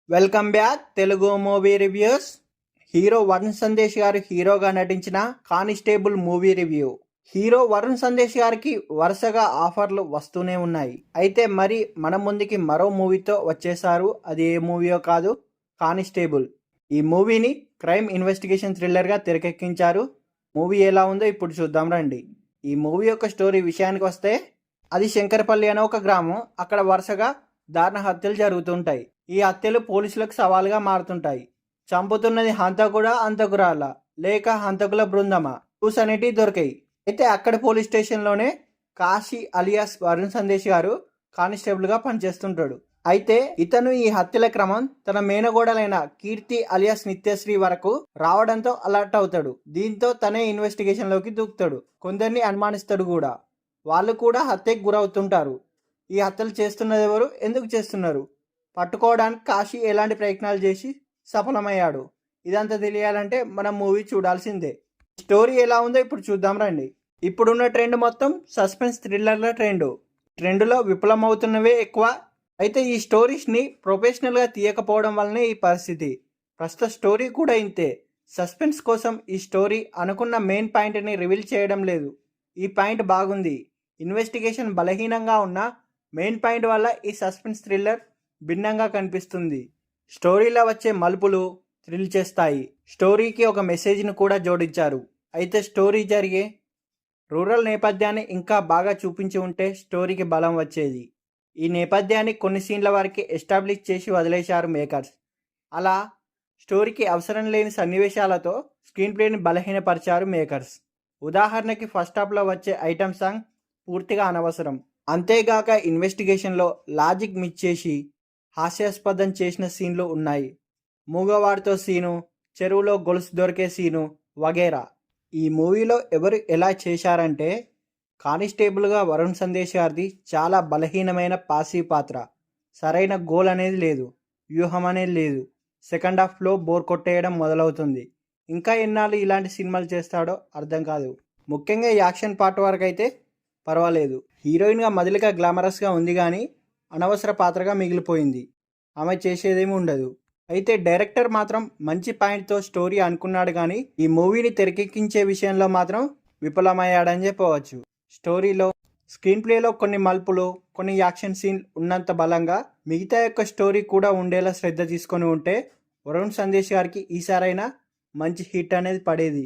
Welcome back Telugu movie reviews. Hero Varun Sandesh గారు హీరోగా నటించిన constable movie review. Hero Varun Sandesh గారికి వరుసగా ఆఫర్లు వస్తూనే ఉన్నాయి. అయితే మరి మన ముందుకి మరో మూవీతో వచ్చేసారు. అది ఏ మూవీయో కాదు, కానిస్టేబుల్. ఈ మూవీని క్రైమ్ ఇన్వెస్టిగేషన్ థ్రిల్లర్గా తెరకెక్కించారు. మూవీ ఎలా ఉందో ఇప్పుడు చూద్దాం రండి. ఈ మూవీ యొక్క స్టోరీ విషయానికి వస్తే, అది శంకరపల్లి అనే ఒక గ్రామం. అక్కడ వరుసగా దారుణ హత్యలు జరుగుతుంటాయి. ఈ హత్యలు పోలీసులకు సవాల్గా మారుతుంటాయి. చంపుతున్నది హంతకుడా, హంతకురాలా, లేక హంతకుల బృందమా? క్లూస్ అనేటివి దొరికాయి. అయితే అక్కడ పోలీస్ స్టేషన్లోనే కాశీ అలియాస్ వరుణ్ సందేశ్ గారు కానిస్టేబుల్గా పనిచేస్తుంటాడు. అయితే ఇతను ఈ హత్యల క్రమం తన మేనగోడలైన కీర్తి అలియాస్ నిత్యశ్రీ వరకు రావడంతో అలర్ట్ అవుతాడు. దీంతో తనే ఇన్వెస్టిగేషన్లోకి దూకుతాడు. కొందరిని అనుమానిస్తాడు కూడా. వాళ్ళు కూడా హత్యకు గురవుతుంటారు. ఈ హత్యలు చేస్తున్నది ఎవరు, ఎందుకు చేస్తున్నారు, పట్టుకోవడానికి కాశీ ఎలాంటి ప్రయత్నాలు చేసి సఫలమయ్యాడు? ఇదంతా తెలియాలంటే మనం మూవీ చూడాల్సిందే. స్టోరీ ఎలా ఉందో ఇప్పుడు చూద్దాం రండి. ఇప్పుడున్న ట్రెండ్ మొత్తం సస్పెన్స్ థ్రిల్లర్ల ట్రెండ్లో విఫలమవుతున్నవే ఎక్కువ. అయితే ఈ స్టోరీస్ని ప్రొఫెషనల్గా తీయకపోవడం వల్లనే ఈ పరిస్థితి. ప్రస్తుత స్టోరీ కూడా ఇంతే. సస్పెన్స్ కోసం ఈ స్టోరీ అనుకున్న మెయిన్ పాయింట్ని రివీల్ చేయడం లేదు. ఈ పాయింట్ బాగుంది, ఇన్వెస్టిగేషన్ బలహీనంగా ఉన్న మెయిన్ పాయింట్ వల్ల ఈ సస్పెన్స్ థ్రిల్లర్ భిన్నంగా కనిపిస్తుంది. స్టోరీలో వచ్చే మలుపులు థ్రిల్ చేస్తాయి. స్టోరీకి ఒక మెసేజ్ను కూడా జోడించారు. అయితే స్టోరీ జరిగే రూరల్ నేపథ్యాన్ని ఇంకా బాగా చూపించి ఉంటే స్టోరీకి బలం వచ్చేది. ఈ నేపథ్యాన్ని కొన్ని సీన్ల వరకు ఎస్టాబ్లిష్ చేసి వదిలేశారు మేకర్స్. అలా స్టోరీకి అవసరం లేని సన్నివేశాలతో స్క్రీన్ ప్లేని బలహీనపరిచారు మేకర్స్. ఉదాహరణకి ఫస్ట్ హాఫ్లో వచ్చే ఐటమ్ సాంగ్ పూర్తిగా అనవసరం. అంతేగాక ఇన్వెస్టిగేషన్లో లాజిక్ మిస్ చేసి హాస్యాస్పదం చేసిన సీన్లు ఉన్నాయి. మూగవాడితో సీను, చెరువులో గొలుసు దొరికే సీను వగేరా. ఈ మూవీలో ఎవరు ఎలా చేశారంటే, కానిస్టేబుల్గా వరుణ్ సందేశ్ గారిది చాలా బలహీనమైన పాసివ్ పాత్ర. సరైన గోల్ అనేది లేదు, వ్యూహం అనేది లేదు. సెకండ్ హాఫ్లో బోర్ కొట్టేయడం మొదలవుతుంది. ఇంకా ఎన్నాళ్ళు ఇలాంటి సినిమాలు చేస్తాడో అర్థం కాదు. ముఖ్యంగా యాక్షన్ పార్ట్ వరకు అయితే పర్వాలేదు. హీరోయిన్గా మదిలిక గ్లామరస్గా ఉంది కానీ అనవసర పాత్రగా మిగిలిపోయింది. ఆమె చేసేదేమీ ఉండదు. అయితే డైరెక్టర్ మాత్రం మంచి పాయింట్తో స్టోరీ అనుకున్నాడు కానీ ఈ మూవీని తెరకెక్కించే విషయంలో మాత్రం విఫలమయ్యాడని చెప్పవచ్చు. స్టోరీలో, స్క్రీన్ ప్లేలో కొన్ని మలుపులు, కొన్ని యాక్షన్ సీన్ ఉన్నంత బలంగా మిగతా యొక్క స్టోరీ కూడా ఉండేలా శ్రద్ధ తీసుకొని ఉంటే వరుణ్ సందేశ్ గారికి ఈసారైనా మంచి హిట్ అనేది పడేది.